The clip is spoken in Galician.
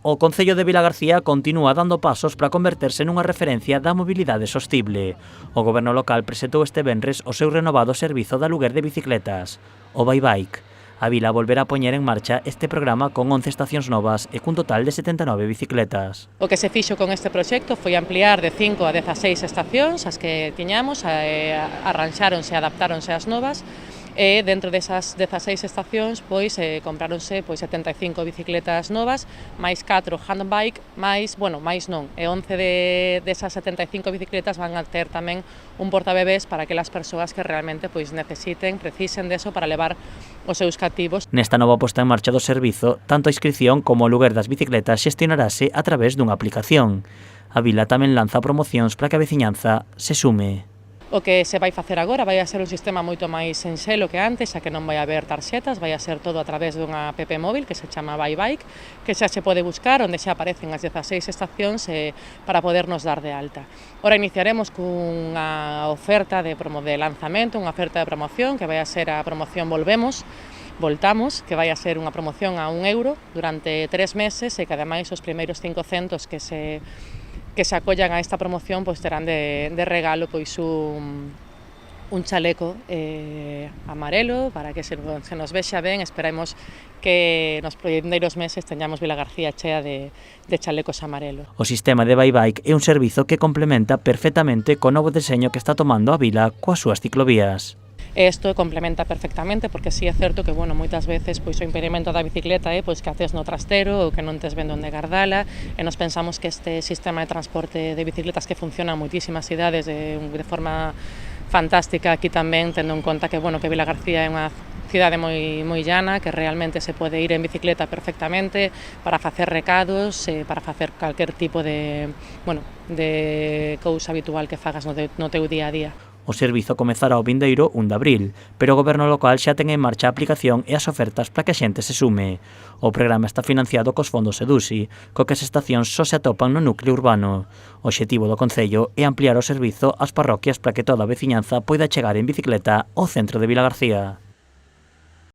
O Concello de Vilagarcía continúa dando pasos para converterse nunha referencia da mobilidade sostible. O Goberno local presentou este venres o seu renovado servizo de aluguer de bicicletas, o ByBike. A vila volverá a poñer en marcha este programa con 11 estacións novas e cun total de 79 bicicletas. O que se fixo con este proxecto foi ampliar de 5 a 16 estacións as que tiñamos, arranxáronse e adaptáronse as novas. E dentro desas 16 estacións compráronse 75 bicicletas novas, máis 4 handbike, máis non, e 11 desas 75 bicicletas van a ter tamén un portabebés para aquelas persoas que realmente precisen deso para levar os seus cativos. Nesta nova posta en marcha do servizo, tanto a inscripción como o lugar das bicicletas xestionarase a través dunha aplicación. A vila tamén lanza promocións para que a veciñanza se sume. O que se vai facer agora vai a ser un sistema moito máis sinxelo que antes, xa que non vai haber tarxetas, vai a ser todo a través dunha app móvil que se chama ByBike, que xa se pode buscar onde xa aparecen as 16 estacións para podernos dar de alta. Ora iniciaremos cunha oferta de lanzamento, unha oferta de promoción, que vai a ser a promoción Voltamos, que vai a ser unha promoción a €1 durante 3 meses e que ademais os primeiros 500 que se acollan a esta promoción terán de regalo un chaleco amarelo para que se nos vexa ben. Esperamos que nos prendeiros meses teñamos Vilagarcía chea de chalecos amarelos. O sistema de ByBike é un servizo que complementa perfectamente co novo deseño que está tomando a vila coas súas ciclovías. Isto complementa perfectamente porque sí é certo que moitas veces o impedimento da bicicleta é que a tes no trastero ou que non tes ben onde gardala, e nos pensamos que este sistema de transporte de bicicletas que funciona en moitísimas cidades de forma fantástica aquí tamén, tendo en conta que Vilagarcía é unha cidade moi llana, que realmente se pode ir en bicicleta perfectamente para facer recados, para facer calquer tipo de cousa habitual que fagas no teu día a día. O servizo comezará o vindeiro 1 de abril, pero o Goberno local xa ten en marcha a aplicación e as ofertas para que a xente se sume. O programa está financiado cos fondos EDUSI, co que as estacións só se atopan no núcleo urbano. O obxectivo do Concello é ampliar o servizo ás parroquias para que toda a veciñanza poida chegar en bicicleta ao centro de Vilagarcía.